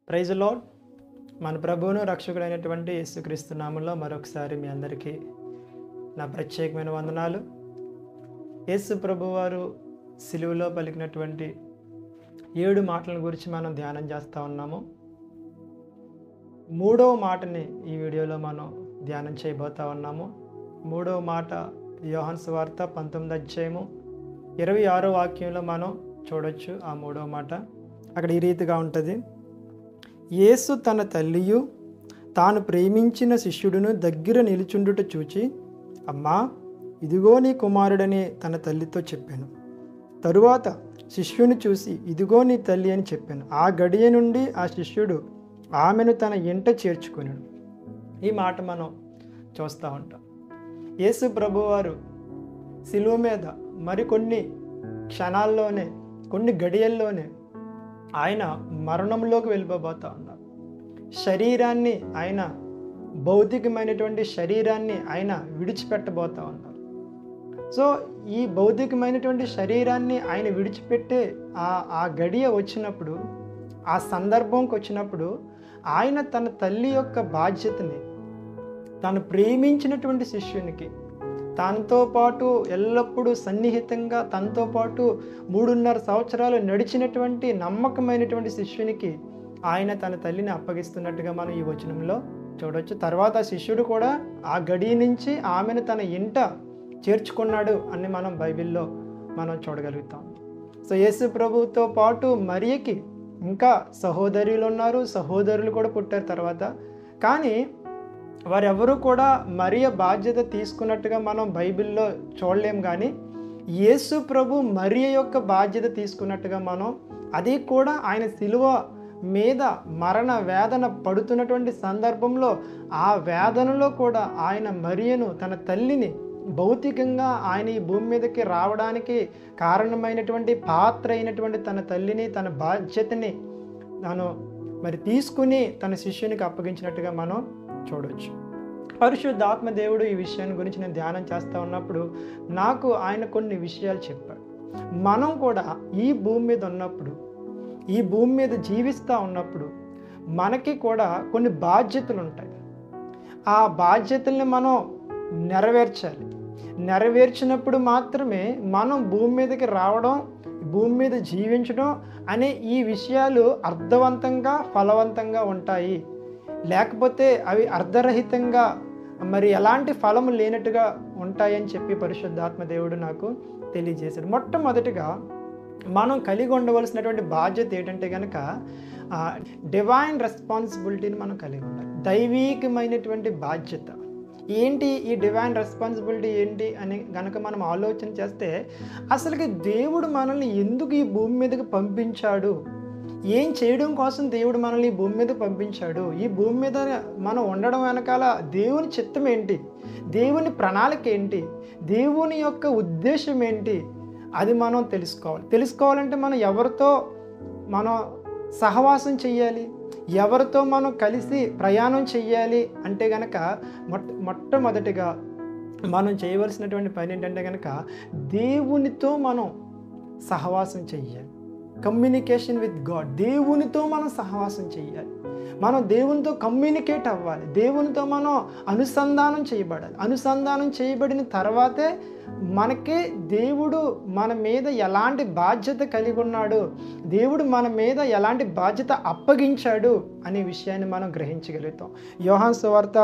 Praise lord. మన ప్రభువును రక్షకుడైనటువంటి యేసుక్రీస్తు నామములో మరొకసారి మీ అందరికీ నా ప్రత్యేకమైన వందనాలు. యేసు ప్రభువారు సిలువలో పలికినటువంటి 7 మాటల గురించి మనం ధ్యానం చేస్తూ ఉన్నాము. 3వ మాటని ఈ వీడియోలో మనం ధ్యానం చేయబోతా ఉన్నాము. 3వ మాట యోహాను సువార్త 19వ అధ్యాయము 26వ వాక్యంలో మనం చూడొచ్చు. ఆ 3వ మాట అక్కడ ఈ రీతిగా ఉంటుంది: యేసు తన తల్లియు తాను ప్రేమించిన శిష్యుడును దగ్గర నిలుచుండుట చూచి, అమ్మా, ఇదిగో నీ కుమారుడని తన తల్లితో చెప్పాను. తరువాత శిష్యుని చూసి, ఇదిగో నీ తల్లి అని చెప్పాను. ఆ గడియ నుండి ఆ శిష్యుడు ఆమెను తన ఇంట చేర్చుకున్నాడు. ఈ మాట మనం చూస్తూ ఉంటాం. యేసు ప్రభువారు శిలువ మీద మరికొన్ని క్షణాల్లోనే, కొన్ని గడియల్లోనే ఆయన మరణంలోకి వెళ్ళిపోబోతూ ఉన్నారు. శరీరాన్ని ఆయన, భౌతికమైనటువంటి శరీరాన్ని ఆయన విడిచిపెట్టబోతూ ఉన్నారు. సో ఈ భౌతికమైనటువంటి శరీరాన్ని ఆయన విడిచిపెట్టే ఆ గడియ వచ్చినప్పుడు, ఆ సందర్భంకి వచ్చినప్పుడు ఆయన తన తల్లి యొక్క బాధ్యతని తాను ప్రేమించినటువంటి శిష్యునికి, తనతో పాటు ఎల్లప్పుడూ సన్నిహితంగా తనతో పాటు 3.5 సంవత్సరాలు నడిచినటువంటి నమ్మకమైనటువంటి శిష్యునికి ఆయన తన తల్లిని అప్పగిస్తున్నట్టుగా మనం ఈ వచనంలో చూడవచ్చు. తర్వాత శిష్యుడు కూడా ఆ గడి నుంచి ఆమెను తన ఇంట చేర్చుకున్నాడు అని మనం బైబిల్లో మనం చూడగలుగుతాం. సో యేసు ప్రభువుతో పాటు మరియకి ఇంకా సహోదరులు ఉన్నారు, సహోదరులు కూడా పుట్టారు తర్వాత. కానీ వారెవరూ కూడా మరియ బాధ్యత తీసుకున్నట్టుగా మనం బైబిల్లో చూడలేం. కానీ యేసు ప్రభు మరియ యొక్క బాధ్యత తీసుకున్నట్టుగా మనం, అది కూడా ఆయన శిలువ మీద మరణ వేదన పడుతున్నటువంటి సందర్భంలో ఆ వేదనలో కూడా ఆయన మరియను, తన తల్లిని, భౌతికంగా ఆయన ఈ భూమి మీదకి రావడానికి కారణమైనటువంటి పాత్ర అయినటువంటి తన తల్లిని, తన బాధ్యతని తాను తీసుకుని తన శిష్యునికి అప్పగించినట్టుగా మనం చూడవచ్చు. పరిశుద్ధాత్మ దేవుడు ఈ విషయాన్ని గురించి నేను ధ్యానం చేస్తూ ఉన్నప్పుడు నాకు ఆయన కొన్ని విషయాలు చెప్పాడు. మనం కూడా ఈ భూమి మీద ఉన్నప్పుడు, ఈ భూమి మీద జీవిస్తూ ఉన్నప్పుడు మనకి కూడా కొన్ని బాధ్యతలు ఉంటాయి. ఆ బాధ్యతల్ని మనం నెరవేర్చాలి. నెరవేర్చినప్పుడు మాత్రమే మనం భూమి మీదకి రావడం, భూమి మీద జీవించడం అనే ఈ విషయాలు అర్థవంతంగా, ఫలవంతంగా ఉంటాయి. లేకపోతే అవి అర్ధరహితంగా, మరి ఎలాంటి ఫలము లేనట్టుగా ఉంటాయని చెప్పి పరిశుద్ధాత్మ దేవుడు నాకు తెలియజేశాడు. మొట్టమొదటిగా మనం కలిగి ఉండవలసినటువంటి బాధ్యత ఏంటంటే కనుక డివైన్ రెస్పాన్సిబిలిటీని మనం కలిగి ఉండాలి. దైవీకమైనటువంటి బాధ్యత ఏంటి? ఈ డివైన్ రెస్పాన్సిబిలిటీ ఏంటి అని కనుక మనం ఆలోచన చేస్తే, అసలుకి దేవుడు మనల్ని ఎందుకు ఈ భూమి మీదకి పంపించాడు, ఏం చేయడం కోసం దేవుడు మనల్ని ఈ భూమి మీద పంపించాడు, ఈ భూమి మీద మనం ఉండడం వెనకాల దేవుని చిత్తం ఏంటి, దేవుని ప్రణాళిక ఏంటి, దేవుని యొక్క ఉద్దేశం ఏంటి, అది మనం తెలుసుకోవాలంటే మనం ఎవరితో మనం సహవాసం చెయ్యాలి, ఎవరితో మనం కలిసి ప్రయాణం చెయ్యాలి అంటే కనుక మొట్టమొదటిగా మనం చేయవలసినటువంటి పని ఏంటంటే కనుక దేవునితో మనం సహవాసం చెయ్యాలి. Communication with God. దేవునితో మనం సహవాసం చెయ్యాలి. మనం దేవునితో కమ్యూనికేట్ అవ్వాలి. దేవునితో మనం అనుసంధానం చేయబడాలి. అనుసంధానం చేయబడిన తర్వాతే మనకి దేవుడు మన మీద ఎలాంటి బాధ్యత కలిగి ఉన్నాడు, దేవుడు మన మీద ఎలాంటి బాధ్యత అప్పగించాడు అనే విషయాన్ని మనం గ్రహించగలుగుతాం. యోహాను సువార్త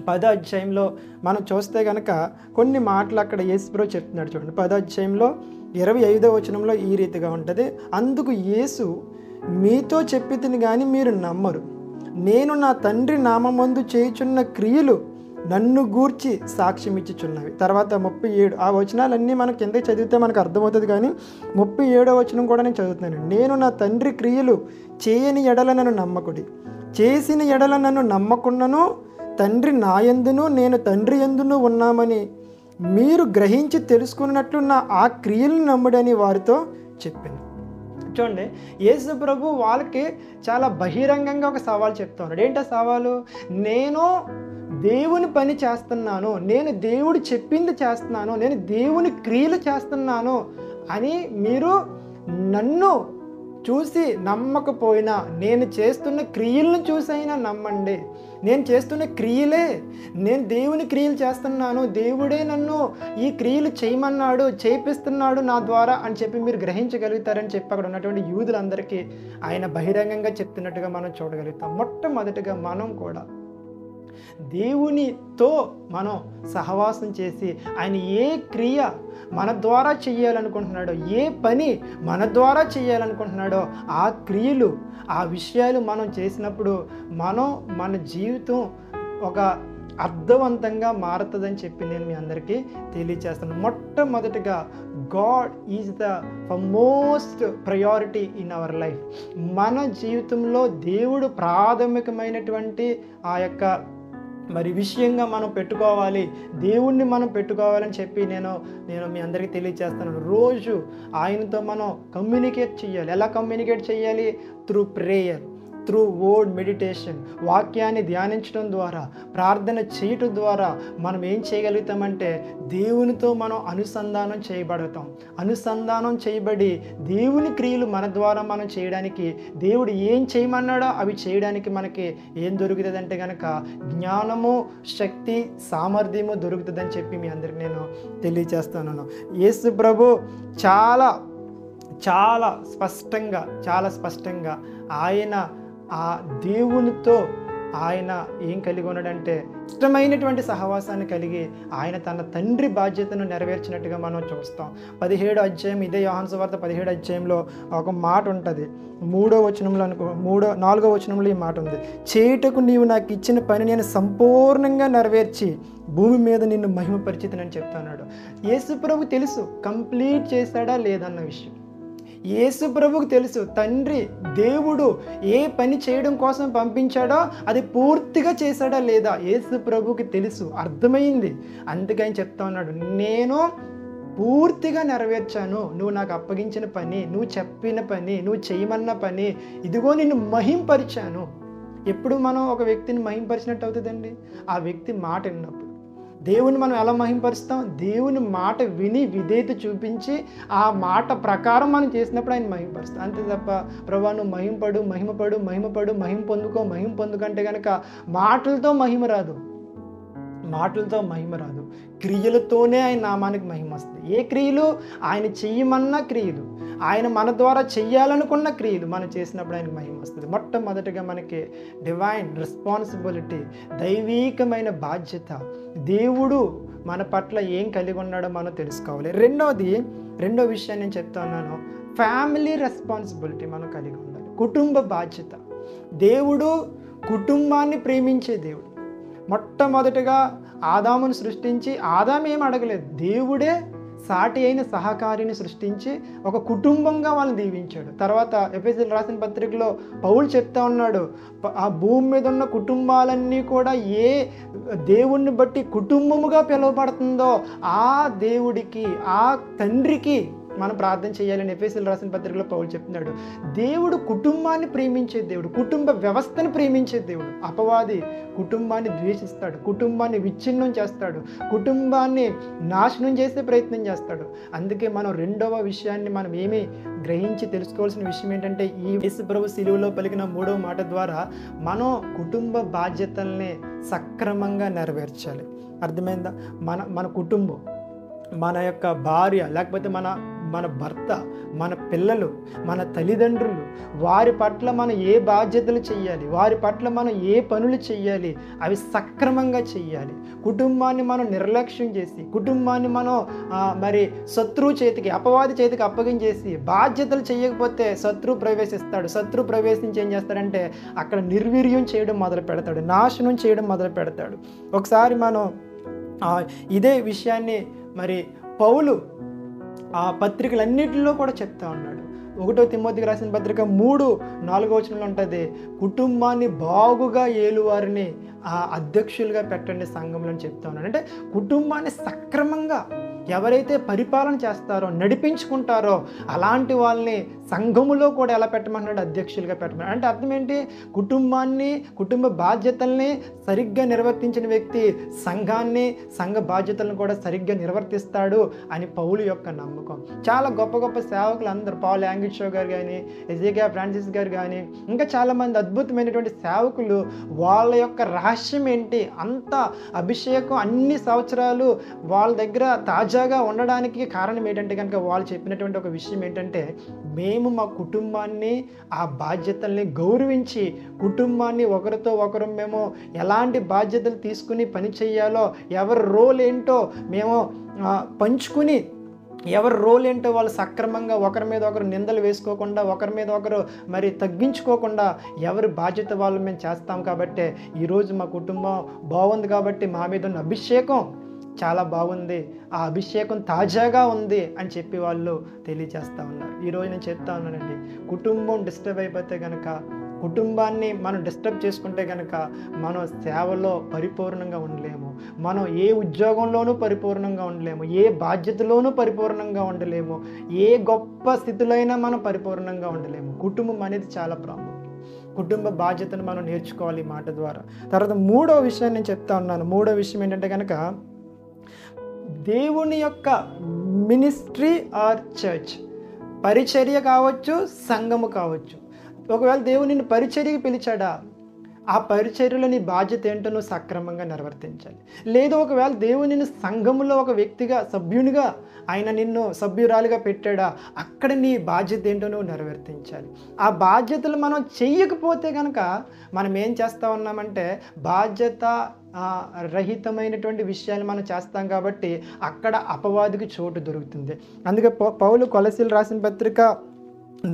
10వ అధ్యాయంలో మనం చూస్తే కనుక కొన్ని మాటలు అక్కడ యేసుప్రభు చెప్తున్నాడు. చూడండి, 10వ అధ్యాయంలో 25వ వచనంలో ఈ రీతిగా ఉంటుంది: అందుకు యేసు, మీతో చెప్పితిని కానీ మీరు నమ్మరు. నేను నా తండ్రి నామమందు చేయుచున్న క్రియలు నన్ను గూర్చి సాక్ష్యం ఇచ్చుచున్నవి. తర్వాత 37 ఆ వచనాలన్నీ మనం కింద చదివితే మనకు అర్థమవుతుంది. కానీ 37వ వచనం కూడా నేను చదువుతున్నాను. నేను నా తండ్రి క్రియలు చేయని ఎడల నన్ను నమ్మకుడి, చేసిన ఎడల నన్ను నమ్మకున్నను, తండ్రి నాయందును నేను తండ్రి యందును ఉన్నామని మీరు గ్రహించి తెలుసుకున్నట్లు నా ఆ క్రియలను నమ్ముడని వారితో చెప్పింది. చూడండి, యేసు ప్రభు వాళ్ళకి చాలా బహిరంగంగా ఒక సవాల్ చెప్తా ఉన్నాడు. ఏంటో సవాలు? నేను దేవుని పని చేస్తున్నాను, నేను దేవుడు చెప్పింది చేస్తున్నాను, నేను దేవుని క్రియలు చేస్తున్నాను అని మీరు నన్ను చూసి నమ్మకపోయినా నేను చేస్తున్న క్రియలను చూసైనా నమ్మండి. నేను చేస్తున్న క్రియలే, నేను దేవుని క్రియలు చేస్తున్నాను, దేవుడే నన్ను ఈ క్రియలు చేయమన్నాడు, చేపిస్తున్నాడు నా ద్వారా అని చెప్పి మీరు గ్రహించగలుగుతారని చెప్పి అక్కడ ఉన్నటువంటి యూదులందరికీ ఆయన బహిరంగంగా చెప్తున్నట్టుగా మనం చూడగలుగుతాం. మొట్టమొదటిగా మనం కూడా దేవునితో మనం సహవాసం చేసి ఆయన ఏ క్రియ మన ద్వారా చేయాలనుకుంటున్నాడో, ఏ పని మన ద్వారా చేయాలనుకుంటున్నాడో ఆ క్రియలు, ఆ విషయాలు మనం చేసినప్పుడు మన జీవితం ఒక అర్థవంతంగా మారుతుందని చెప్పి నేను మీ అందరికీ తెలియచేస్తాను. మొట్టమొదటిగా God is the most priority in our life. మన జీవితంలో దేవుడు ప్రాథమికమైనటువంటి ఆ యొక్క విషయంగా మనం పెట్టుకోవాలి, దేవుణ్ణి మనం పెట్టుకోవాలని చెప్పి నేను మీ అందరికీ తెలియజేస్తాను. రోజు ఆయనతో మనం కమ్యూనికేట్ చేయాలి. ఎలా కమ్యూనికేట్ చేయాలి? Through prayer, through word meditation. వాక్యాన్ని ధ్యానించడం ద్వారా, ప్రార్థన చేయటం ద్వారా మనం ఏం చేయగలుగుతామంటే దేవునితో మనం అనుసంధానం చేయబడతాం. అనుసంధానం చేయబడి దేవుని క్రియలు మన ద్వారా మనం చేయడానికి, దేవుడు ఏం చేయమన్నాడో అవి చేయడానికి మనకి ఏం దొరుకుతుంది అంటే కనుక జ్ఞానము, శక్తి, సామర్థ్యము దొరుకుతుందని చెప్పి మీ అందరికి నేను తెలియచేస్తున్నాను. యేసు ప్రభు చాలా స్పష్టంగా ఆయన ఆ దేవునితో ఆయన ఏం కలిగి ఉన్నాడంటే ఇష్టమైనటువంటి సహవాసాన్ని కలిగి ఆయన తన తండ్రి బాధ్యతను నెరవేర్చినట్టుగా మనం చూస్తాం. 17వ అధ్యాయం, ఇదే యోహాను సువార్త 17వ అధ్యాయంలో ఒక మాట ఉంటుంది. 3వ వచనంలో 4వ వచనంలో ఈ మాట ఉంది. చేయుటకు నీవు నాకు ఇచ్చిన పని నేను సంపూర్ణంగా నెరవేర్చి భూమి మీద నిన్ను మహిమపరిచితనని చెప్తున్నాడు. యేసు ప్రభు తెలుసు కంప్లీట్ చేశాడా లేదన్న విషయం. యేసు ప్రభువుకు తెలుసు తండ్రి దేవుడు ఏ పని చేయడం కోసం పంపించాడో అది పూర్తిగా చేశాడా లేదా. యేసు ప్రభువుకి తెలుసు, అర్థమైంది. అందుకని చెప్తా ఉన్నాడు, నేను పూర్తిగా నెరవేర్చాను. నువ్వు నాకు అప్పగించిన పని, నువ్వు చెప్పిన పని, నువ్వు చేయమన్న పని, ఇదిగో నిన్ను మహింపరిచాను. ఎప్పుడు మనం ఒక వ్యక్తిని మహింపరిచినట్టు అవుతుందండి? ఆ వ్యక్తి మాట విన్నప్పుడు. దేవుని మనం ఎలా మహింపరుస్తాం? దేవుని మాట విని విధేయత చూపించి ఆ మాట ప్రకారం మనం చేసినప్పుడు ఆయన మహింపరుస్తాం. అంతే తప్ప ప్రభువా నువ్వు మహిమ పొందుకో అంటే కనుక మాటలతో మహిమ రాదు, క్రియలతోనే ఆయన నామానికి మహిమ వస్తుంది. ఏ క్రియలు? ఆయన చెయ్యమన్న క్రియలు, ఆయన మన ద్వారా చెయ్యాలనుకున్న క్రియలు మనం చేసినప్పుడు ఆయనకు మహిమ వస్తుంది. మొట్టమొదటిగా మనకి డివైన్ రెస్పాన్సిబిలిటీ, దైవీకమైన బాధ్యత. దేవుడు మన పట్ల ఏం కలిగి ఉన్నాడో మనం తెలుసుకోవాలి. రెండో విషయాన్ని నేను చెప్తా ఉన్నాను, ఫ్యామిలీ రెస్పాన్సిబిలిటీ మనం కలిగి ఉండాలి. కుటుంబ బాధ్యత. దేవుడు కుటుంబాన్ని ప్రేమించే దేవుడు. మొట్టమొదటిగా ఆదామును సృష్టించి, ఆదాము ఏం అడగలేదు, దేవుడే సాటి అయిన సహకారిని సృష్టించి ఒక కుటుంబంగా వాళ్ళని దీవించాడు. తర్వాత ఎఫెసీయులకు రాసిన పత్రికలో పౌలు చెప్తా ఉన్నాడు, ఆ భూమి మీద ఉన్న కుటుంబాలన్నీ కూడా ఏ దేవుణ్ణి బట్టి కుటుంబముగా పిలువబడుతుందో ఆ దేవుడికి, ఆ తండ్రికి మనం ప్రార్థన చేయాలని ఎఫెసీయులకు రాసిన పత్రికలో పౌలు చెప్తున్నాడు. దేవుడు కుటుంబాన్ని ప్రేమించే దేవుడు, కుటుంబ వ్యవస్థను ప్రేమించే దేవుడు. అపవాది కుటుంబాన్ని ద్వేషిస్తాడు, కుటుంబాన్ని విచ్ఛిన్నం చేస్తాడు, కుటుంబాన్ని నాశనం చేసే ప్రయత్నం చేస్తాడు. అందుకే మనం రెండవ విషయాన్ని మనం ఏమీ గ్రహించి తెలుసుకోవాల్సిన విషయం ఏంటంటే, ఈ యేసు ప్రభు శిలువలో పలికిన 3వ మాట ద్వారా మనం కుటుంబ బాధ్యతల్ని సక్రమంగా నెరవేర్చాలి. అర్థమైందా? మన కుటుంబం, మన యొక్క భార్య, లేకపోతే మన భర్త, మన పిల్లలు, మన తల్లిదండ్రులు, వారి పట్ల మనం ఏ బాధ్యతలు చెయ్యాలి, వారి పట్ల మనం ఏ పనులు చెయ్యాలి, అవి సక్రమంగా చెయ్యాలి. కుటుంబాన్ని మనం నిర్లక్ష్యం చేసి, కుటుంబాన్ని మనం శత్రువు చేతికి, అపవాది చేతికి అప్పగించేసి బాధ్యతలు చేయకపోతే శత్రువు ప్రవేశిస్తాడు. శత్రువు ప్రవేశించి ఏం చేస్తాడంటే అక్కడ నిర్వీర్యం చేయడం మొదలు పెడతాడు, నాశనం చేయడం మొదలు పెడతాడు. ఒకసారి మనం ఇదే విషయాన్ని పౌలు ఆ పత్రికలన్నిటిలో కూడా చెప్తా ఉన్నాడు. 1 తిమోతికి రాసిన పత్రిక 3:4 వచనంలో ఉంటుంది, కుటుంబాన్ని బాగుగా ఏలువారిని అధ్యక్షులుగా పెట్టండి సంఘంలో అని చెప్తా ఉన్నాడు. అంటే కుటుంబాన్ని సక్రమంగా ఎవరైతే పరిపాలన చేస్తారో, నడిపించుకుంటారో అలాంటి వాళ్ళని సంఘములో కూడా ఎలా పెట్టమన్నాడు? అధ్యక్షులుగా పెట్టమన్నాడు. అంటే అర్థం ఏంటి? కుటుంబ బాధ్యతల్ని సరిగ్గా నిర్వర్తించిన వ్యక్తి సంఘ బాధ్యతలను కూడా సరిగ్గా నిర్వర్తిస్తాడు అని పౌలు యొక్క నమ్మకం. చాలా గొప్ప గొప్ప సేవకులు అందరూ, పాల్ యాంగిషో గారు కానీ, ఎజేకియా ఫ్రాన్సిస్ గారు కానీ, ఇంకా చాలామంది అద్భుతమైనటువంటి సేవకులు, వాళ్ళ యొక్క రహస్యం ఏంటి? అంత అభిషేకం అన్ని సంవత్సరాలు వాళ్ళ దగ్గర తాజాగా ఉండడానికి కారణం ఏంటంటే కనుక వాళ్ళు చెప్పినటువంటి ఒక విషయం ఏంటంటే, మేము మా కుటుంబాన్ని, ఆ బాధ్యతల్ని గౌరవించి, కుటుంబాన్ని ఒకరితో ఒకరు మేము ఎలాంటి బాధ్యతలు తీసుకుని పని చేయాలో, ఎవరి రోల్ ఏంటో మేము పంచుకుని, ఎవరి రోల్ ఏంటో వాళ్ళు సక్రమంగా ఒకరి మీద ఒకరు నిందలు వేసుకోకుండా, ఒకరి మీద ఒకరు మరి తగ్గించుకోకుండా ఎవరి బాధ్యత వాళ్ళు మేము చేస్తాం. కాబట్టి ఈరోజు మా కుటుంబం బాగుంది కాబట్టి మా మీద ఉన్న అభిషేకం చాలా బాగుంది, ఆ అభిషేకం తాజాగా ఉంది అని చెప్పి వాళ్ళు తెలియజేస్తూ ఉన్నారు. ఈరోజు నేను చెప్తా ఉన్నానండి, కుటుంబం డిస్టర్బ్ అయిపోతే కనుక, కుటుంబాన్ని మనం డిస్టర్బ్ చేసుకుంటే కనుక మనం సేవలో పరిపూర్ణంగా ఉండలేము, మనం ఏ ఉద్యోగంలోనూ పరిపూర్ణంగా ఉండలేము, ఏ బాధ్యతలోనూ పరిపూర్ణంగా ఉండలేము, ఏ గొప్ప స్థితిలో అయినా మనం పరిపూర్ణంగా ఉండలేము. కుటుంబం అనేది చాలా ప్రాముఖ్యం. కుటుంబ బాధ్యతను మనం నేర్చుకోవాలి ఈ మాట ద్వారా. తర్వాత మూడో విషయాన్ని నేను చెప్తా ఉన్నాను. మూడో విషయం ఏంటంటే కనుక, దేవుని యొక్క మినిస్ట్రీ ఆర్ చర్చ్, పరిచర్య కావచ్చు, సంఘము కావచ్చు. ఒకవేళ దేవుడు నిన్ను పరిచర్యకి పిలిచాడా, ఆ పరిచర్యలో నీ బాధ్యత ఏంటో నువ్వు సక్రమంగా నిర్వర్తించాలి. లేదు ఒకవేళ దేవుడు నిన్ను సంఘములో ఒక వ్యక్తిగా, సభ్యునిగా ఆయన నిన్ను సభ్యురాలిగా పెట్టాడా, అక్కడ నీ బాధ్యత ఏంటో నువ్వు నిర్వర్తించాలి. ఆ బాధ్యతలు మనం చెయ్యకపోతే కనుక మనం ఏం చేస్తూ ఉన్నామంటే బాధ్యత రహితమైనటువంటి విషయాలు మనం చేస్తాం కాబట్టి అక్కడ అపవాదికి చోటు దొరుకుతుంది. అందుకే పౌలు కొలసీలు రాసిన పత్రిక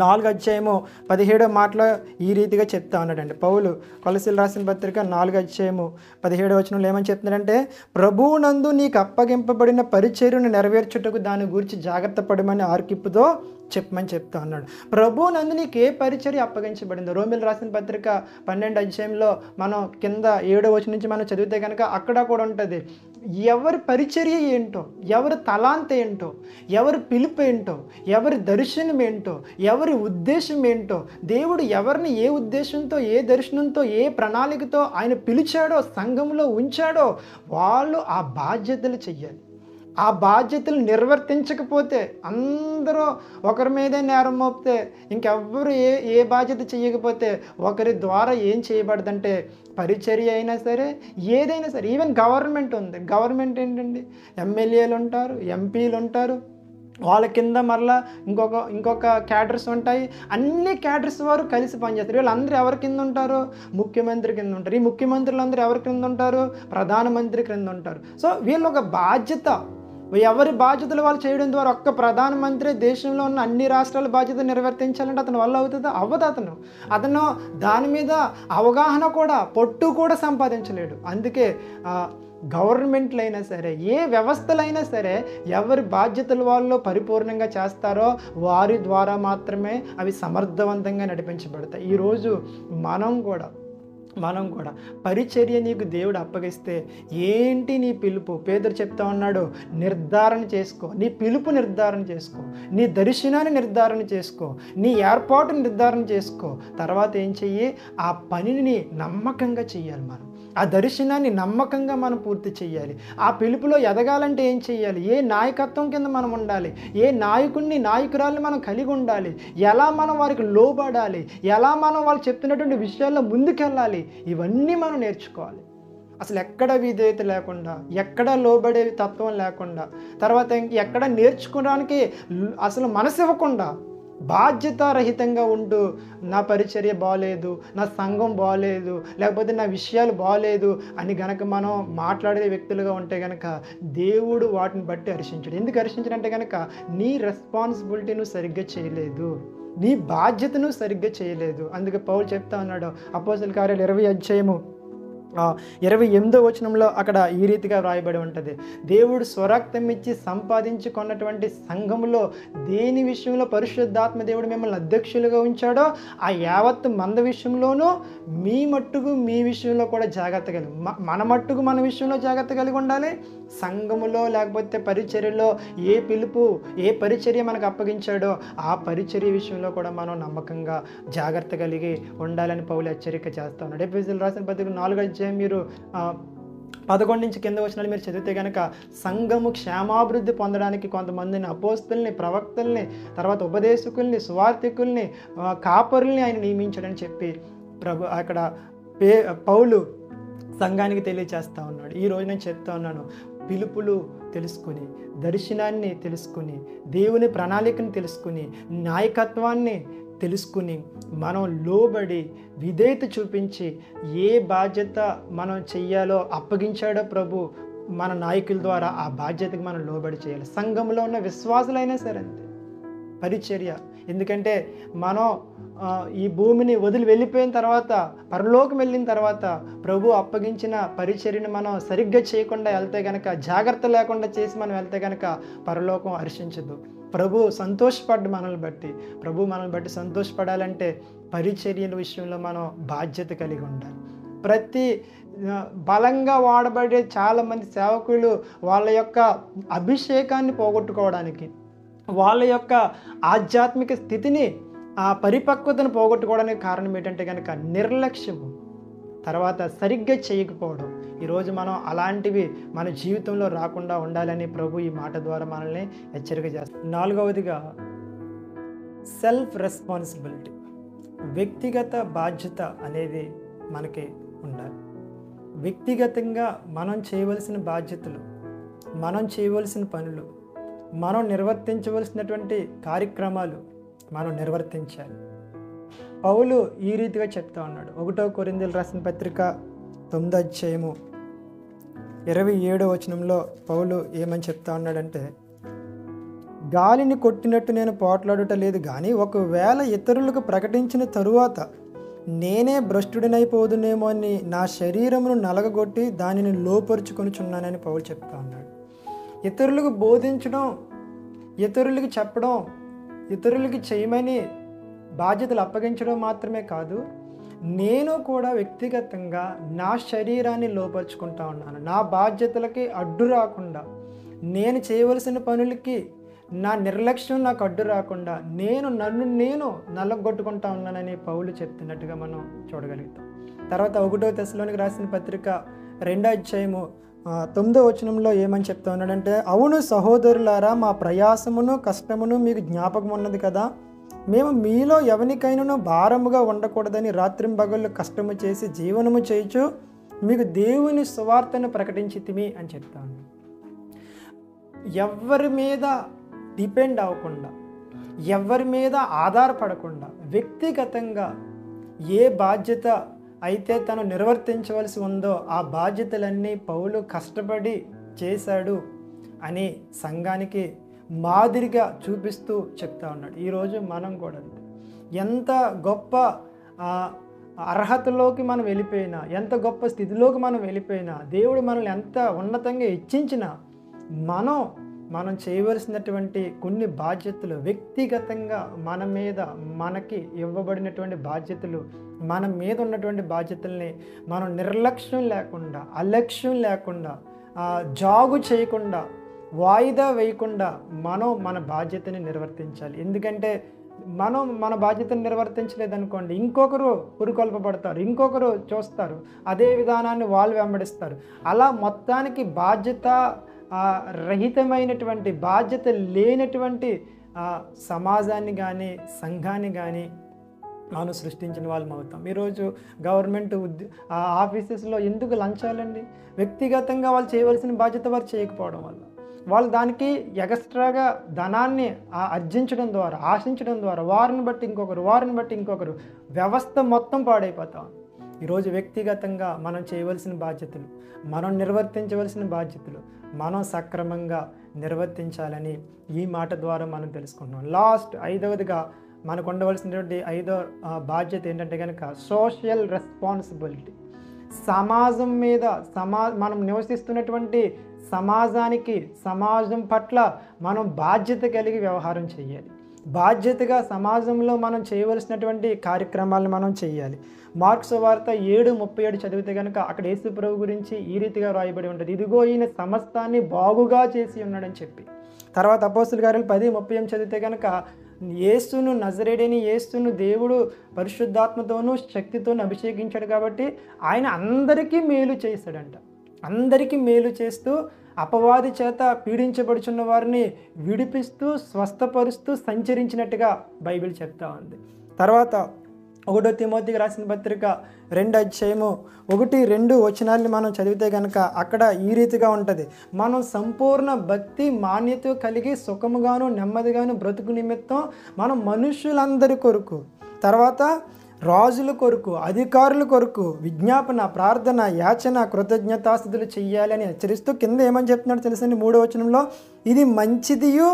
4:17 ఈ రీతిగా చెప్తా ఉన్నాడండి. పౌలు కొలసీలు రాసిన పత్రిక 4:17 ఏమని చెప్తున్నాడంటే, ప్రభువునందు నీకు అప్పగింపబడిన పరిచర్యను నెరవేర్చుటకు దాని గురించి జాగ్రత్త పడమని ఆర్కిప్పుతో చెప్పమని చెప్తా ఉన్నాడు. ప్రభువునందు నీకు ఏ పరిచర్య అప్పగించబడిందో, రోమిలు రాసిన పత్రిక 12 మనం కింద 7 నుంచి మనం చదివితే కనుక అక్కడ కూడా ఉంటుంది. ఎవరి పరిచర్య ఏంటో, ఎవరి తలాంత ఏంటో, ఎవరి పిలుపు ఏంటో, ఎవరి దర్శనం ఏంటో, ఎవరి ఉద్దేశం ఏంటో, దేవుడు ఎవరిని ఏ ఉద్దేశంతో, ఏ దర్శనంతో, ఏ ప్రణాళికతో ఆయన పిలిచాడో, సంఘంలో ఉంచాడో వాళ్ళు ఆ బాధ్యతలు చెయ్యాలి. ఆ బాధ్యతలు నిర్వర్తించకపోతే, అందరూ ఒకరి మీదే నేరం మోపితే, ఇంకెవ్వరు ఏ బాధ్యత చేయకపోతే ఒకరి ద్వారా ఏం చేయబడదంటే పరిచర్య అయినా సరే, ఏదైనా సరే, ఈవెన్ గవర్నమెంట్ ఉంది. గవర్నమెంట్ ఏంటండి, ఎమ్మెల్యేలు ఉంటారు, ఎంపీలు ఉంటారు, వాళ్ళ కింద మరలా ఇంకొక క్యాడర్స్ ఉంటాయి. అన్ని క్యాడర్స్ వారు కలిసి పనిచేస్తారు. వీళ్ళందరూ ఎవరి కింద ఉంటారు? ముఖ్యమంత్రి కింద ఉంటారు. ఈ ముఖ్యమంత్రులందరూ ఎవరి కింద ఉంటారు? ప్రధానమంత్రి కింద ఉంటారు. సో వీళ్ళు ఒక బాధ్యత, ఎవరి బాధ్యతలు వాళ్ళు చేయడం ద్వారా ఒక్క ప్రధానమంత్రి దేశంలో ఉన్న అన్ని రాష్ట్రాల బాధ్యత నిర్వర్తించాలంటే అతని వల్ల అవుతుందా? అవ్వదు. అతను దాని మీద అవగాహన కూడా, పొట్టు కూడా సంపాదించలేడు. అందుకే గవర్నమెంట్లు అయినా సరే, ఏ వ్యవస్థలైనా సరే, ఎవరి బాధ్యతలు వాళ్ళు పరిపూర్ణంగా చేస్తారో వారి ద్వారా మాత్రమే అవి సమర్థవంతంగా నడిపించబడతాయి. ఈరోజు మనం కూడా పరిచర్య నీకు దేవుడు అప్పగిస్తే ఏంటి నీ పిలుపు? పేతురు చెప్తా ఉన్నాడు, నిర్ధారణ చేసుకో, నీ పిలుపు నిర్ధారణ చేసుకో, నీ దర్శనాన్ని నిర్ధారణ చేసుకో, నీ ఏర్పాటుని నిర్ధారణ చేసుకో. తర్వాత ఏం చెయ్యి? ఆ పనిని నమ్మకంగా చెయ్యాలి. మనం ఆ దర్శనాన్ని నమ్మకంగా మనం పూర్తి చేయాలి. ఆ పిలుపులో ఎదగాలంటే ఏం చేయాలి? ఏ నాయకత్వం కింద మనం ఉండాలి? ఏ నాయకురాల్ని మనం కలిగి ఉండాలి? ఎలా మనం వారికి లోబడాలి? ఎలా మనం వాళ్ళు చెప్తున్నటువంటి విషయాల్లో ముందుకెళ్ళాలి? ఇవన్నీ మనం నేర్చుకోవాలి. అసలు ఎక్కడ విధేయత లేకుండా, ఎక్కడ లోబడే తత్వం లేకుండా, తర్వాత ఎక్కడ నేర్చుకోవడానికి అసలు మనసు ఇవ్వకుండా, బాధ్యతారహితంగా ఉంటూ నా పరిచర్య బాగలేదు, నా సంఘం బాగలేదు, లేకపోతే నా విషయాలు బాగలేదు అని గనక మనం మాట్లాడే వ్యక్తులుగా ఉంటే కనుక దేవుడు వాటిని బట్టి హర్షించాడు. ఎందుకు హర్షించాడంటే కనుక నీ రెస్పాన్సిబిలిటీ నువ్వు సరిగ్గా చేయలేదు, నీ బాధ్యతను సరిగ్గా చేయలేదు. అందుకే పౌలు చెప్తా ఉన్నాడు, అపోస్తలుల కార్యాలు 28వ వచనంలో అక్కడ ఈ రీతిగా వ్రాయబడి ఉంటుంది, దేవుడు స్వరక్తం ఇచ్చి సంపాదించుకున్నటువంటి సంఘములో దేని విషయంలో పరిశుద్ధాత్మ దేవుడు మిమ్మల్ని అధ్యక్షులుగా ఉంచాడో ఆ యావత్తు మంద విషయంలోనూ మీ మట్టుకు మీ విషయంలో కూడా జాగ్రత్త కలిగి, మన మట్టుకు మన విషయంలో జాగ్రత్త కలిగి ఉండాలి. సంఘములో లేకపోతే పరిచర్యలో ఏ పిలుపు ఏ పరిచర్య మనకు అప్పగించాడో ఆ పరిచర్య విషయంలో కూడా మనం నమ్మకంగా జాగ్రత్త కలిగి ఉండాలని పౌలు హెచ్చరిక చేస్తా ఉన్నాడు. ఎఫెసీయులకు రాసిన పత్రిక 4వ అధ్యాయం మీరు 11 నుంచి కింద వచనాలు మీరు చదివితే కనుక సంఘము క్షేమాభివృద్ధి పొందడానికి కొంతమందిని అపోస్తుల్ని, ప్రవక్తల్ని, తర్వాత ఉపదేశకుల్ని, సువార్థికుల్ని, కాపరుల్ని ఆయన నియమించాడని చెప్పి అక్కడ పౌలు సంఘానికి తెలియచేస్తూ ఉన్నాడు. ఈరోజు నేను చెప్తా ఉన్నాను, పిలుపులు తెలుసుకుని, దర్శనాన్ని తెలుసుకుని, దేవుని ప్రణాళికను తెలుసుకుని, నాయకత్వాన్ని తెలుసుకుని మనం లోబడి విధేయత చూపించి ఏ బాధ్యత మనం చెయ్యాలో అప్పగించాడో ప్రభు మన నాయకుల ద్వారా ఆ బాధ్యతకి మనం లోబడి చేయాలి. సంఘంలో ఉన్న విశ్వాసులైనా సరే అంతే పరిచర్య. ఎందుకంటే మనం ఈ భూమిని వదిలి వెళ్ళిపోయిన తర్వాత, పరలోకం వెళ్ళిన తర్వాత ప్రభు అప్పగించిన పరిచర్యను మనం సరిగ్గా చేయకుండా వెళ్తే కనుక, జాగ్రత్త లేకుండా చేసి మనం వెళ్తే కనుక పరలోకం హర్షించదు. ప్రభు సంతోషపడ్డ మనల్ని బట్టి సంతోషపడాలంటే పరిచర్యల విషయంలో మనం బాధ్యత కలిగి ఉండాలి. ప్రతి బలంగా వాడబడే చాలామంది సేవకులు వాళ్ళ యొక్క అభిషేకాన్ని పోగొట్టుకోవడానికి, వాళ్ళ యొక్క ఆధ్యాత్మిక స్థితిని, ఆ పరిపక్వతను పోగొట్టుకోవడానికి కారణం ఏంటంటే కనుక నిర్లక్ష్యము, తర్వాత సరిగ్గా చేయకపోవడం. ఈరోజు మనం అలాంటివి మన జీవితంలో రాకుండా ఉండాలని ప్రభు ఈ మాట ద్వారా మనల్ని హెచ్చరిక చేస్తారు. 4వదిగా సెల్ఫ్ రెస్పాన్సిబిలిటీ, వ్యక్తిగత బాధ్యత అనేది మనకి ఉండాలి. వ్యక్తిగతంగా మనం చేయవలసిన బాధ్యతలు, మనం చేయవలసిన పనులు, మనం నిర్వర్తించవలసినటువంటి కార్యక్రమాలు మనం నిర్వర్తించాలి. పౌలు ఈ రీతిగా చెప్తా ఉన్నాడు. 1 కొరింథీయులకు రాసిన పత్రిక 9వ అధ్యాయము 27వ వచనంలో పౌలు ఏమని చెప్తా ఉన్నాడంటే, గాలిని కొట్టినట్టు నేను పోట్లాడుట లేదు, కానీ ఒకవేళ ఇతరులకు ప్రకటించిన తరువాత నేనే భ్రష్టుడినైపోదునేమో అని నా శరీరమును నలగగొట్టి దానిని లోపరుచుకొనుచున్నానని పౌలు చెప్తా ఉన్నాడు. ఇతరులకు బోధించడం, ఇతరులకి చెప్పడం, ఇతరులకి చేయమని బాధ్యతలు అప్పగించడం మాత్రమే కాదు, నేను కూడా వ్యక్తిగతంగా నా శరీరాన్ని లోపరుచుకుంటా ఉన్నాను. నా బాధ్యతలకి అడ్డు రాకుండా, నేను పనులకి నా నిర్లక్ష్యం నాకు అడ్డు రాకుండా నన్ను నేను నల్లగొట్టుకుంటా ఉన్నానని పౌలు చెప్తున్నట్టుగా మనం చూడగలుగుతాం. తర్వాత 1వ తెస్సలోనికి రాసిన పత్రిక 2వ అధ్యాయము 9వ వచనంలో ఏమని చెప్తా ఉన్నాడంటే, అవును సహోదరులారా, మా ప్రయాసమును కష్టమును మీకు జ్ఞాపకం ఉన్నది కదా, మేము మీలో ఎవరికైనా భారముగా ఉండకూడదని రాత్రింబగళ్ళు కష్టము చేసి జీవనము చేయుచు మీకు దేవుని సువార్తను ప్రకటించితిమి అని చెప్తాను. ఎవరి మీద డిపెండ్ అవ్వకుండా, ఎవరి మీద ఆధారపడకుండా వ్యక్తిగతంగా ఏ బాధ్యత అయితే తను నిర్వర్తించవలసి ఉందో ఆ బాధ్యతలన్నీ పౌలు కష్టపడి చేశాడు అని సంఘానికి మాదిరిగా చూపిస్తూ చెప్తా ఉన్నాడు. ఈరోజు మనం కూడా ఎంత గొప్ప అర్హతలోకి మనం వెళ్ళిపోయినా, ఎంత గొప్ప స్థితిలోకి మనం వెళ్ళిపోయినా, దేవుడు మనల్ని ఎంత ఉన్నతంగా హెచ్చించినా మనం చేయవలసినటువంటి కొన్ని బాధ్యతలు వ్యక్తిగతంగా మనకి ఇవ్వబడినటువంటి బాధ్యతలు, మన మీద ఉన్నటువంటి బాధ్యతల్ని మనం నిర్లక్ష్యం లేకుండా, అలక్ష్యం లేకుండా, జాగు చేయకుండా, వాయిదా వేయకుండా మన బాధ్యతని నిర్వర్తించాలి. ఎందుకంటే మన బాధ్యతను నిర్వర్తించలేదనుకోండి, ఇంకొకరు పురుకొల్పబడతారు, ఇంకొకరు చూస్తారు, అదే విధానాన్ని వాళ్ళు వెంబడిస్తారు. అలా మొత్తానికి బాధ్యత రహితమైనటువంటి, బాధ్యత లేనటువంటి సమాజాన్ని కానీ సంఘాన్ని కానీ మనం సృష్టించిన వాళ్ళం అవుతాం. ఈరోజు గవర్నమెంట్ ఆఫీసెస్లో ఎందుకు లంచాలండి? వ్యక్తిగతంగా వాళ్ళు చేయవలసిన బాధ్యత వారు చేయకపోవడం వల్ల, వాళ్ళు దానికి ఎక్స్ట్రాగా ధనాన్ని ఆర్జించడం ద్వారా, ఆశించడం ద్వారా వారిని బట్టి ఇంకొకరు వ్యవస్థ మొత్తం పాడైపోతాం. ఈరోజు వ్యక్తిగతంగా మనం చేయవలసిన బాధ్యతలు, మనం నిర్వర్తించవలసిన బాధ్యతలు మనం సక్రమంగా నిర్వర్తించాలని ఈ మాట ద్వారా మనం తెలుసుకుంటున్నాం. లాస్ట్ 5వదిగా మనకు ఉండవలసినటువంటి 5వ బాధ్యత ఏంటంటే కనుక సోషల్ రెస్పాన్సిబిలిటీ. సమాజం మీద మనం నివసిస్తున్నటువంటి సమాజానికి, సమాజం పట్ల మనం బాధ్యత కలిగి వ్యవహారం చేయాలి. బాధ్యతగా సమాజంలో మనం చేయవలసినటువంటి కార్యక్రమాలను మనం చేయాలి. మార్కు సువార్త 7:37 చదివితే కనుక అక్కడ యేసు ప్రభు గురించి ఈ రీతిగా రాయబడి ఉంటుంది, ఇదిగో ఈయన సమస్తాన్ని బాగుగా చేసి ఉన్నాడని చెప్పి. తర్వాత అపోస్తలుల కార్యాలు 10:38 చదివితే కనుక యేసును, నజరేయుడైన యేసును దేవుడు పరిశుద్ధాత్మతోనూ శక్తితోనూ అభిషేకించాడు కాబట్టి ఆయన అందరికీ మేలు చేశాడంట. అందరికీ మేలు చేస్తూ అపవాది చేత పీడించబడుచున్న వారిని విడిపిస్తూ స్వస్థపరుస్తూ సంచరించినట్టుగా బైబిల్ చెప్తా ఉంది. తర్వాత 1 తిమోతికి రాసిన పత్రిక 2:1-2 వచనాల్ని మనం చదివితే కనుక అక్కడ ఈ రీతిగా ఉంటుంది, మనం సంపూర్ణ భక్తి మాన్యత కలిగి సుఖముగాను నెమ్మదిగాను బ్రతుకు నిమిత్తం మనం మనుషులందరి కొరకు, తర్వాత రాజుల కొరకు, అధికారుల కొరకు విజ్ఞాపన, ప్రార్థన, యాచన, కృతజ్ఞతాస్తుతులు చెయ్యాలని హెచ్చరిస్తూ కింద ఏమని చెప్తున్నాడు తెలుసండి 3వ వచనంలో, ఇది మంచిదియు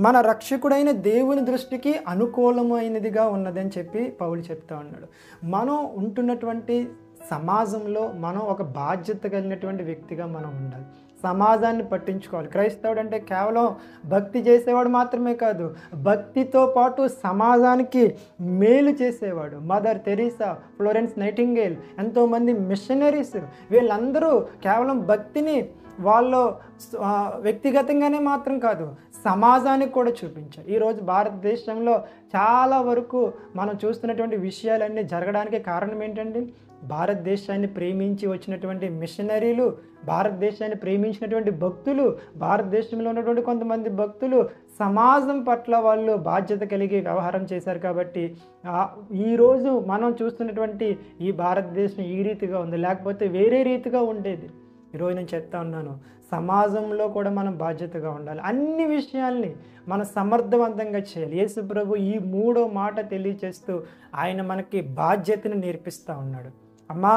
మన రక్షకుడైన దేవుని దృష్టికి అనుకూలమైనదిగా ఉన్నదని చెప్పి పౌలు చెప్తా ఉన్నాడు. మనం ఉంటున్నటువంటి సమాజంలో మనం ఒక బాధ్యత కలిగినటువంటి వ్యక్తిగా మనం ఉండాలి. సమాజాన్ని పట్టించుకోవాలి. క్రైస్తవుడు అంటే కేవలం భక్తి చేసేవాడు మాత్రమే కాదు, భక్తితో పాటు సమాజానికి మేలు చేసేవాడు. మదర్ తెరీసా, ఫ్లోరెన్స్ నైటింగేల్, ఎంతోమంది మిషనరీస్, వీళ్ళందరూ కేవలం భక్తిని వాళ్ళు వ్యక్తిగతంగానే మాత్రం కాదు, సమాజానికి కూడా చూపించారు. ఈరోజు భారతదేశంలో చాలా వరకు మనం చూస్తున్నటువంటి విషయాలన్నీ జరగడానికి కారణం ఏంటండి? భారతదేశాన్ని ప్రేమించి వచ్చినటువంటి మిషనరీలు, భారతదేశాన్ని ప్రేమించినటువంటి భక్తులు, భారతదేశంలో ఉన్నటువంటి కొంతమంది భక్తులు సమాజం పట్ల వాళ్ళు బాధ్యత కలిగి వ్యవహారం చేశారు. కాబట్టి ఈరోజు మనం చూస్తున్నటువంటి ఈ భారతదేశం ఈ రీతిగా ఉంది, లేకపోతే వేరే రీతిగా ఉండేది. ఈరోజు నేను చెప్తా ఉన్నాను, సమాజంలో కూడా మనం బాధ్యతగా ఉండాలి. అన్ని విషయాల్ని మనం సమర్థవంతంగా చేయాలి. యేసు ప్రభు ఈ 3వ మాట తెలియచేస్తూ ఆయన మనకి బాధ్యతను నేర్పిస్తూ ఉన్నాడు. అమ్మా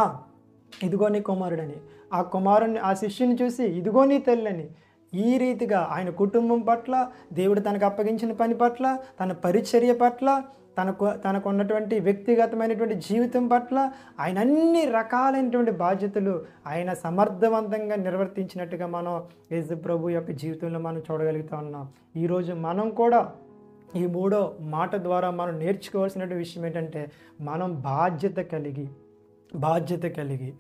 ఇదిగో నీ కుమారుడని, ఆ శిష్యుని చూసి ఇదిగో నీ తల్లని, ఈ రీతిగా ఆయన కుటుంబం పట్ల, దేవుడు తనకు అప్పగించిన పని పట్ల, తన పరిచర్య పట్ల, తనకు ఉన్నటువంటి వ్యక్తిగతమైనటువంటి జీవితం పట్ల ఆయన అన్ని రకాలైనటువంటి బాధ్యతలు ఆయన సమర్థవంతంగా నిర్వర్తించినట్టుగా మనం యేసు ప్రభు యొక్క జీవితంలో మనం చూడగలుగుతా ఉన్నాం. ఈరోజు మనం కూడా ఈ 3వ మాట ద్వారా మనం నేర్చుకోవాల్సినటువంటి విషయం ఏంటంటే, మనం బాధ్యత కలిగి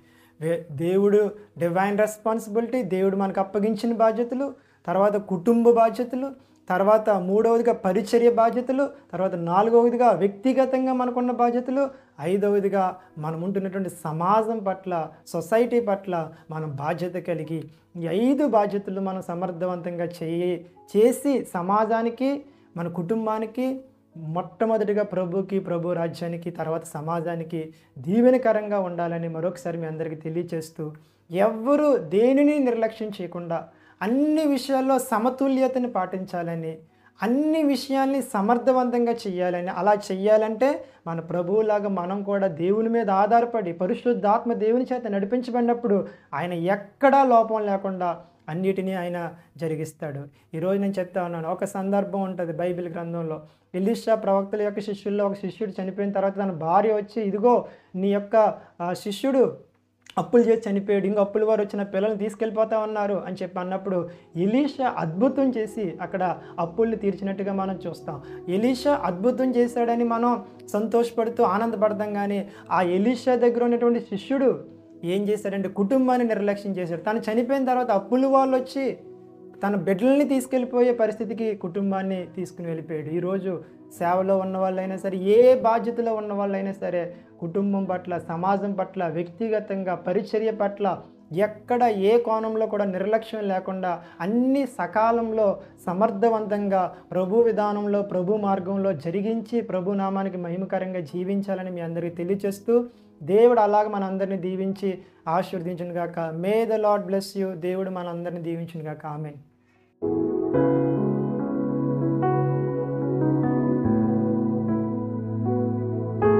దేవుడు డివైన్ రెస్పాన్సిబిలిటీ, దేవుడు మనకు అప్పగించిన బాధ్యతలు, తర్వాత కుటుంబ బాధ్యతలు, తర్వాత 3వదిగా పరిచర్య బాధ్యతలు, తర్వాత 4వదిగా వ్యక్తిగతంగా మనకున్న బాధ్యతలు, 5వదిగా మనం ఉంటున్నటువంటి సమాజం పట్ల, సొసైటీ పట్ల మనం బాధ్యత కలిగి ఈ 5 బాధ్యతలు మనం సమర్థవంతంగా చేసి సమాజానికి, మన కుటుంబానికి, మొట్టమొదటిగా ప్రభుకి, ప్రభు రాజ్యానికి, తర్వాత సమాజానికి దీవెనకరంగా ఉండాలని మరొకసారి మీ అందరికీ తెలియచేస్తూ, ఎవ్వరూ దేనిని నిర్లక్ష్యం చేయకుండా అన్ని విషయాల్లో సమతుల్యతని పాటించాలని, అన్ని విషయాల్ని సమర్థవంతంగా చేయాలని, అలా చెయ్యాలంటే మన ప్రభువులాగా మనం కూడా దేవుని మీద ఆధారపడి పరిశుద్ధాత్మ దేవుని చేత నడిపించబడినప్పుడు ఆయన ఎక్కడా లోపం లేకుండా అన్నిటినీ ఆయన జరిగిస్తాడు. ఈరోజు నేను చెప్తా ఉన్నాను, ఒక సందర్భం ఉంటుంది బైబిల్ గ్రంథంలో. ఎలీషా ప్రవక్తల యొక్క శిష్యుల్లో ఒక శిష్యుడు చనిపోయిన తర్వాత తన భార్య వచ్చి, ఇదిగో నీ యొక్క శిష్యుడు అప్పులు చేసి చనిపోయాడు, ఇంకా అప్పుల వారు వచ్చిన పిల్లల్ని తీసుకెళ్ళిపోతా ఉన్నారు అని చెప్పి అన్నప్పుడు ఎలీషా అద్భుతం చేసి అక్కడ అప్పుల్ని తీర్చినట్టుగా మనం చూస్తాం. ఎలీషా అద్భుతం చేశాడని మనం సంతోషపడుతూ ఆనందపడతాం, కానీ ఆ ఎలీషా దగ్గర ఉన్నటువంటి శిష్యుడు ఏం చేశాడంటే కుటుంబాన్ని నిర్లక్ష్యం చేశాడు. తను చనిపోయిన తర్వాత అప్పుల వాళ్ళు వచ్చి తన బిడ్డల్ని తీసుకెళ్ళిపోయే పరిస్థితికి కుటుంబాన్ని తీసుకుని వెళ్ళిపోయాడు. ఈరోజు సేవలో ఉన్న వాళ్ళైనా సరే, ఏ బాధ్యతలో ఉన్న వాళ్ళైనా సరే, కుటుంబం పట్ల, సమాజం పట్ల, వ్యక్తిగతంగా పరిచర్య పట్ల ఎక్కడ ఏ కోణంలో కూడా నిర్లక్ష్యం లేకుండా అన్ని సకాలంలో సమర్థవంతంగా ప్రభు విధానంలో, ప్రభు మార్గంలో జరిగించి ప్రభు నామానికి మహిమకరంగా జీవించాలని మీ అందరికీ తెలియచేస్తూ, దేవుడు అలాగ మనందరినీ దీవించి ఆశీర్వదించును గాక. May the lord bless you. దేవుడు మనందరినీ దీవించును గాక. ఆమేన్.